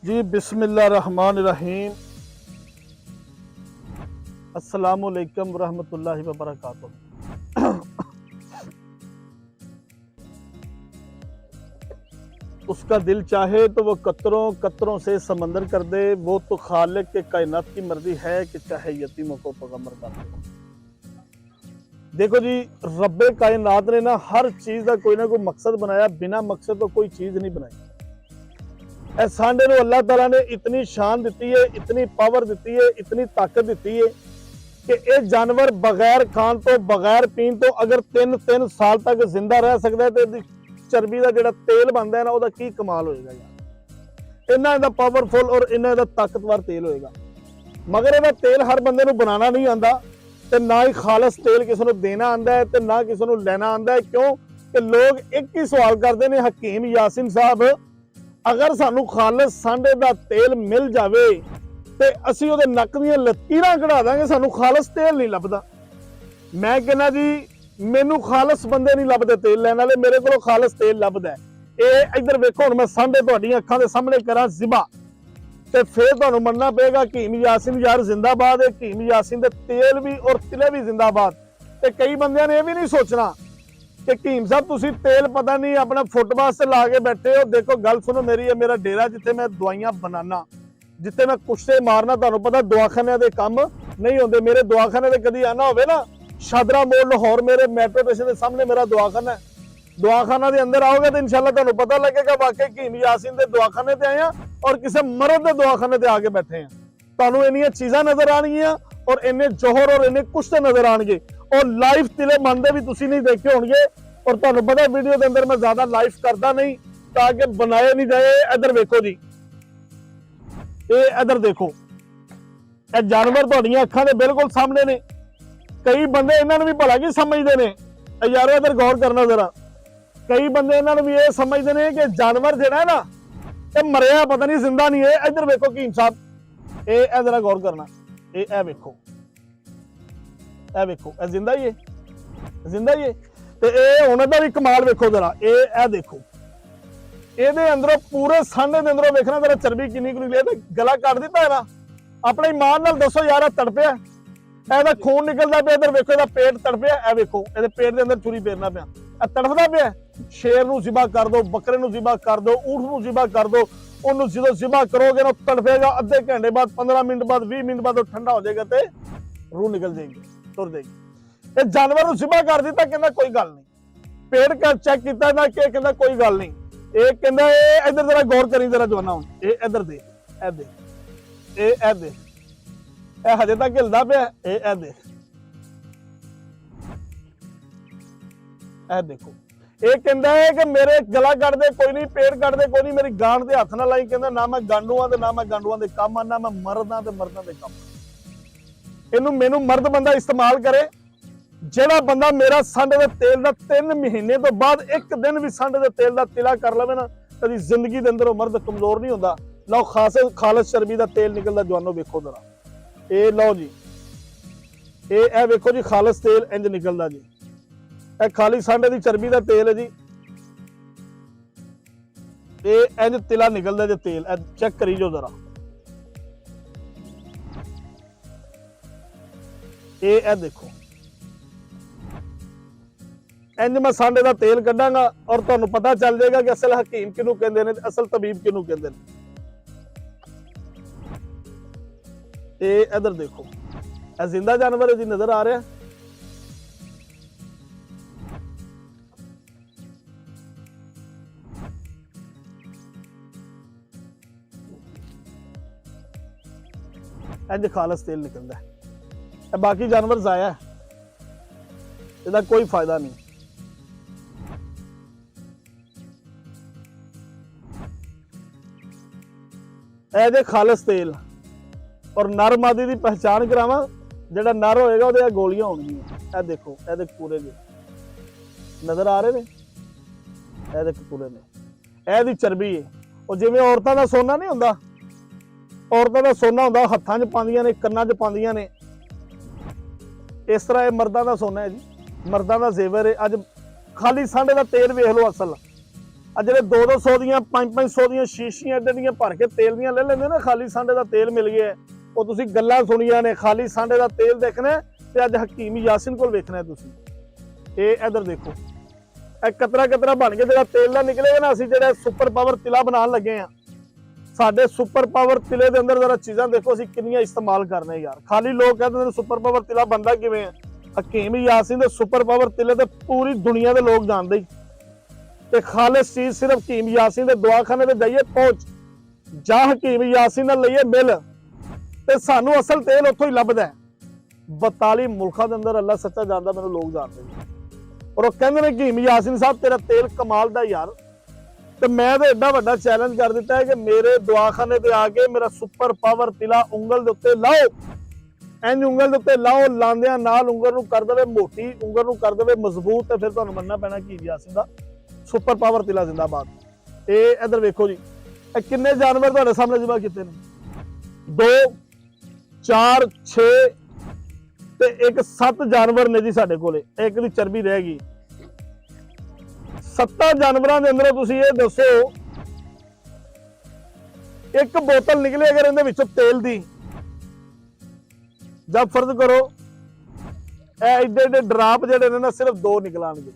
जी बिस्मिल्लाहिर्रहमानिर्रहीम। अस्सलामुअलैकुम रहमतुल्लाहि व बरकातुहू। उसका दिल चाहे तो वो कतरों कतरों से समंदर कर दे, वो तो खालिक के कायनात की मर्जी है कि चाहे यतीमों को पैगंबर कर दे। देखो जी, रब्बे कायनात ने ना हर चीज का कोई ना कोई मकसद बनाया, बिना मकसद तो कोई चीज नहीं बनाई। सांडे नूं अल्लाह ताला ने इतनी शान दी है, इतनी पावर दी है, इतनी ताकत दी है कि यह जानवर बगैर खान तो बगैर पीन तो अगर 3 साल तक जिंदा रह सकता है तो चर्बी का जो तेल बनता है ना, वह की कमाल होएगा यार। इन्ना इहदा पावरफुल और इन्ना इहदा ताकतवर तेल होएगा। मगर यह तेल हर बंदे नूं बनाना नहीं आंदा ते ना ही खालस तेल किसी नूं देना आंदा है ते ना किसी नूं लेना आंदा है। क्यों कि लोग एक ही सवाल करते हैं, हकीम यासीन साहब, अगर सानू खालस सांडे का तेल मिल जाए तो असी उहदे नक दीयां लकीरां कढ़ा दांगे, सानू खालस तेल नहीं लभदा। मैं कहना जी, मैनू खालस बंदे नहीं लभदे तेल लैण वाले, मेरे को खालस तेल लभदा है। ये इधर वेखो, हुण मैं सांडे तुहाडीआं अखां दे सामने करा जिबा ते फिर तुहानू मनना पेगा हकीम यासीन यार जिंदाबाद है, हकीम यासीन दे तेल भी और तिले भी जिंदाबाद। ते कई बंदियां ने यह भी नहीं सोचना कि हकीम साहब तुसी तेल पता नहीं अपना फुट वास्ते ला के बैठे हो। देखो गल सुनो मेरी, है मेरा डेरा जिथे मैं दवाइयां बनाना, जिथे मैं कुश्ते मारना, तुहानू पता दवाखाने के काम नहीं होंगे। मेरे दवाखाने से कभी आना होवे ना, शादरा मोड़ लाहौर, मेरे मेट्रो स्टेशन के सामने मेरा दवाखाना है। दवाखाना के अंदर आओगे तो इंशाल्लाह तुहानू पता लगेगा वाकई हकीम यासीन के दवाखाने से आए हैं और किसी मरद के दवाखाने से आके बैठे हैं। तुहानू इन्नियां चीज़ां नजर आएंगियां और इन्ने जोहर और इन्ने कुश्ते नजर आएंगे और लाइव तिले बनते भी तुसी नहीं देखे होंगे। और तुहानू पता वीडियो के अंदर मैं ज्यादा लाइव करता नहीं ताकि बनाए नहीं जाए। इधर देखो जी, ये इधर देखो, ये जानवर तुहाडीआं अखां दे बिल्कुल सामने ने। कई बंदे इन्हां भी भला की समझते ने यार, इधर गौर करना जरा। कई बंदे इन्हां भी ये समझते ने कि जानवर जिहड़ा है ना, ये मरिया पता नहीं जिंदा नहीं है। इधर देखो हकीम साहब, ये जरा गौर करना, ये वेखो, ये वेखो, ये जिंदा ही है, जिंदा ही है। ते ये हुण दा भी कमाल वेखो जरा, ये देखो, ਇਹਦੇ ਅੰਦਰੋਂ पूरे सांडे ਦੇ ਅੰਦਰੋਂ ਵੇਖਣਾ जरा चर्बी किन्नी कुनी ले गला कट दिता है ना। अपने ईमान नाल दसो यार, तड़पिया ਇਹਦਾ खून निकलदा पिया। इधर वेखो, ਇਹਦਾ पेट तड़पिया, ਇਹ ਵੇਖੋ ਇਹਦੇ पेट ਦੇ अंदर छुरी फेरना पिया, ਇਹ तड़फदा पिया। शेर ਨੂੰ ज़िबा कर दो, बकरे ਨੂੰ ज़िबा कर दो, ऊंट ਨੂੰ ज़िबा कर दो, ਉਹਨੂੰ ਜਦੋਂ ज़िबा करोगे ना तड़फेगा। आधे घंटे बाद, 15 मिनट बाद, 20 मिनट बाद ਉਹ ठंडा हो जाएगा ते रूह निकल जाएगी, तुर जाएगी। ਇਹ जानवर ਨੂੰ ज़िबा कर दिता, कहना कोई गल नहीं। पेट का चेक किया ना कि कहना कोई गल नहीं। ये कहना इधर जरा गौर करी जरा जवाना, हूं ये इधर देख, ए देख, ए देख, ए हजे तक हिलदा पिया, ए देख, ए देखो। ये कहता है कि मेरे गला कट दे कोई नहीं, पेट कट दे कोई नहीं, मेरी गांड से हथ ना लाई। कहता ना मैं गांडू हाँ, ना मैं गांडुआं दे काम आना, मैं मर्द हाँ ते मर्दां दे काम। इनू मैनू मर्द बंदा इस्तेमाल करे। ਜਿਹੜਾ ਬੰਦਾ ਮੇਰਾ सांडे ਦੇ तेल ਦਾ 3 ਮਹੀਨੇ ਤੋਂ ਬਾਅਦ ਇੱਕ ਦਿਨ ਵੀ सांडे ਦੇ तेल ਦਾ ਤਿਲਾ ਕਰ ਲਵੇ ਨਾ, ਕਦੀ ਜ਼ਿੰਦਗੀ ਦੇ ਅੰਦਰ ਉਹ ਮਰਦ ਕਮਜ਼ੋਰ ਨਹੀਂ ਹੁੰਦਾ। ਲਓ ਖਾਲਸ ਚਰਬੀ ਦਾ ਤੇਲ ਨਿਕਲਦਾ, ਜਵਾਨੋ ਵੇਖੋ ਜਰਾ। ਇਹ ਲਓ ਜੀ, ਇਹ ਵੇਖੋ ਜੀ, ਖਾਲਸ ਤੇਲ ਇੰਜ ਨਿਕਲਦਾ ਜੀ। ਇਹ ਖਾਲੀ सांडे ਦੀ ਚਰਬੀ ਦਾ ਤੇਲ ਹੈ ਜੀ। ਇਹ ਇੰਜ ਤਿਲਾ ਨਿਕਲਦਾ ਜੇ ਤੇਲ, ਇਹ ਚੈੱਕ ਕਰੀ ਜੋ ਜਰਾ। ਇਹ ਦੇਖੋ, इंज मैं सांडे का तेल कढ़ांगा और तुहानू पता चल जाएगा कि असल हकीम किनू कहंदे ने, असल तबीब किनू कहंदे ने। ये इधर देखो, ये जिंदा जानवर है जी, नजर आ रहा है। इंज खालस तेल निकलता है। बाकी जानवर जाया है, इसका कोई फायदा नहीं। ऐसे खालस तेल और नर मादी की पहचान करावा, जो नर होएगा वो गोलियां होंगी। देखो, ए पूरे जी नजर आ रहे ने, ए पूरे ने, ए चर्बी है। और जिवें औरतां दा सोना नहीं हुंदा, औरतां दा सोना हुंदा हत्थां च पांदियां ने, कन्नां च पांदियां ने, इस तरह ये मर्दां दा सोना है जी, मर्दां दा जेवर है। अज खाली सांडे दा तेल वेख लो, असल ਆ ਜਿਹੜੇ 200 ਦੀਆਂ 500 ਦੀਆਂ ਸ਼ੀਸ਼ੀਆਂ ਏਡੀਆਂ ਭਰ ਕੇ ਤੇਲ ਦੀਆਂ ਲੈ ਲੈਂਦੇ ਨਾ, ਖਾਲੀ ਸਾਂਡੇ ਦਾ ਤੇਲ ਮਿਲ ਗਿਆ ਹੈ। ਉਹ ਤੁਸੀਂ ਗੱਲਾਂ ਸੁਣੀਆਂ ਨੇ, ਖਾਲੀ ਸਾਂਡੇ ਦਾ ਤੇਲ ਦੇਖਣਾ ਹੈ ਤੇ ਅੱਜ ਹਕੀਮ ਯਾਸੀਨ ਕੋਲ ਵੇਖਣਾ ਹੈ ਤੁਸੀਂ। ਇਹ ਇਧਰ ਦੇਖੋ, ਇਹ ਕਤਰਾ ਕਤਰਾ ਬਣ ਕੇ ਜਿਹੜਾ ਤੇਲ ਦਾ ਨਿਕਲੇਗਾ ਨਾ, ਅਸੀਂ ਜਿਹੜਾ ਸੁਪਰ ਪਾਵਰ ਤਿਲਾ ਬਣਾਉਣ ਲੱਗੇ ਆ। ਸਾਡੇ ਸੁਪਰ ਪਾਵਰ ਤਿਲੇ ਦੇ ਅੰਦਰ ਜਰਾ ਚੀਜ਼ਾਂ ਦੇਖੋ ਅਸੀਂ ਕਿੰਨੀਆਂ ਇਸਤੇਮਾਲ ਕਰਨੇ ਯਾਰ। ਖਾਲੀ ਲੋਕ ਕਹਿੰਦੇ ਨੇ ਸੁਪਰ ਪਾਵਰ ਤਿਲਾ ਬਣਦਾ ਕਿਵੇਂ ਹੈ। ਹਕੀਮ ਯਾਸੀਨ ਦੇ ਸੁਪਰ ਪਾਵਰ ਤਿਲੇ ਤੇ ਪੂਰੀ ਦੁਨੀਆ ਦੇ ਲੋਕ ਜਾਣਦੇ ਹੀ, ਤੇ ਖਾਲਿਸ ਚੀਜ਼ ਸਿਰਫ ਹਕੀਮ ਯਾਸੀਨ ਦੇ ਦਵਾਖਾਨੇ ਤੇ ਜਾਈਏ ਪਹੁੰਚ, ਜਾਂ ਹਕੀਮ ਯਾਸੀਨ ਨਾਲ ਲਈਏ ਮਿਲ, ਤੇ ਸਾਨੂੰ ਅਸਲ ਤੇਲ ਉੱਥੋਂ ਹੀ ਲੱਭਦਾ। 42 ਮੁਲਕਾਂ ਦੇ ਅੰਦਰ ਅੱਲਾ ਸੱਚਾ ਜਾਣਦਾ, ਮੈਨੂੰ ਲੋਕ ਜਾਣਦੇ ਔਰ ਉਹ ਕਹਿੰਦੇ ਨੇ ਹਕੀਮ ਯਾਸੀਨ ਸਾਹਿਬ ਤੇਰਾ ਤੇਲ ਕਮਾਲ ਦਾ ਯਾਰ। ਤੇ ਮੈਂ ਤਾਂ ਐਡਾ ਵੱਡਾ ਚੈਲੰਜ ਕਰ ਦਿੱਤਾ ਹੈ ਕਿ ਮੇਰੇ ਦਵਾਖਾਨੇ ਤੇ ਆ ਕੇ ਮੇਰਾ ਸੁਪਰ ਪਾਵਰ ਤਿਲਾ ਉਂਗਲ ਦੇ ਉੱਤੇ ਲਾਓ, ਇੰਜ ਉਂਗਲ ਦੇ ਉੱਤੇ ਲਾਓ, ਲਾਂਦਿਆਂ ਨਾਲ ਉਂਗਲ ਨੂੰ ਕਰ ਦੇਵੇ ਮੋਟੀ, ਉਂਗਲ ਨੂੰ ਕਰ ਦੇਵੇ ਮਜ਼ਬੂਤ, ਤੇ ਫਿਰ ਤੁਹਾਨੂੰ ਮੰਨਣਾ ਪੈਣਾ ਹਕੀਮ ਯਾਸੀਨ ਦਾ ਸੁਪਰ ਪਾਵਰ ਤਿਲਾ ਜ਼ਿੰਦਾਬਾਦ। ਇਹ ਇਧਰ ਵੇਖੋ ਜੀ, ਇਹ ਕਿੰਨੇ ਜਾਨਵਰ ਤੁਹਾਡੇ ਸਾਹਮਣੇ ਜ਼ਿਬਾ ਕੀਤੇ ਨੇ, 2 4 6 ਤੇ ਇੱਕ 7 ਜਾਨਵਰ ਨੇ ਜੀ ਸਾਡੇ ਕੋਲੇ। ਇੱਕ ਦੀ ਚਰਬੀ ਰਹਿ ਗਈ। 7 ਜਾਨਵਰਾਂ ਦੇ ਅੰਦਰ ਤੁਸੀਂ ਇਹ ਦੱਸੋ ਇੱਕ ਬੋਤਲ ਨਿਕਲੇ ਅਗਰ ਇਹਦੇ ਵਿੱਚੋਂ ਤੇਲ ਦੀ, ਜਦ ਫਰਜ਼ ਕਰੋ ਇਹ ਏਡੇ ਏਡੇ ਡਰਾਪ ਜਿਹੜੇ ਨੇ ਨਾ ਸਿਰਫ 2 ਨਿਕਲਾਣਗੇ।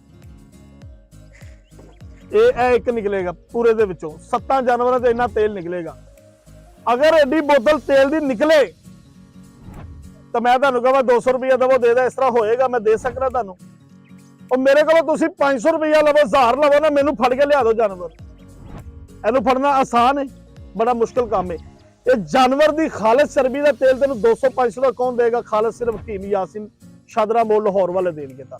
ਇਹ ਇੱਕ ਨਿਕਲੇਗਾ ਪੂਰੇ ਦੇ ਵਿੱਚੋਂ, 7 ਜਾਨਵਰਾਂ ਤੇ ਇੰਨਾ ਤੇਲ ਨਿਕਲੇਗਾ। ਅਗਰ ਐਡੀ ਬੋਤਲ ਤੇਲ ਦੀ ਨਿਕਲੇ ਤਾਂ ਮੈਂ ਤੁਹਾਨੂੰ ਕਹਾਂ 200 ਰੁਪਇਆ ਦਵੋ ਦੇ ਦਾ, ਇਸ ਤਰ੍ਹਾਂ ਹੋਏਗਾ, ਮੈਂ ਦੇ ਸਕਦਾ ਤੁਹਾਨੂੰ। ਉਹ ਮੇਰੇ ਕੋਲੋਂ ਤੁਸੀਂ 500 ਰੁਪਇਆ ਲਵੋ, 1000 ਲਵੋ ਨਾ, ਮੈਨੂੰ ਫੜ ਕੇ ਲਿਆ ਦਿਓ ਜਾਨਵਰ। ਇਹਨੂੰ ਫੜਨਾ ਆਸਾਨ ਹੈ, ਬੜਾ ਮੁਸ਼ਕਿਲ ਕੰਮ ਹੈ। ਇਹ ਜਾਨਵਰ ਦੀ ਖਾਲਿਸ ਚਰਬੀ ਦਾ ਤੇਲ ਤੈਨੂੰ 200 500 ਦਾ ਕੌਣ ਦੇਗਾ? ਖਾਲਿਸ ਸਿਰਫ ਹਕੀਮ ਯਾਸੀਨ ਸ਼ਾਦਰਾ ਮੋਲ ਲਾਹੌਰ ਵਾਲੇ ਦੇਣਗੇ ਤਾਂ।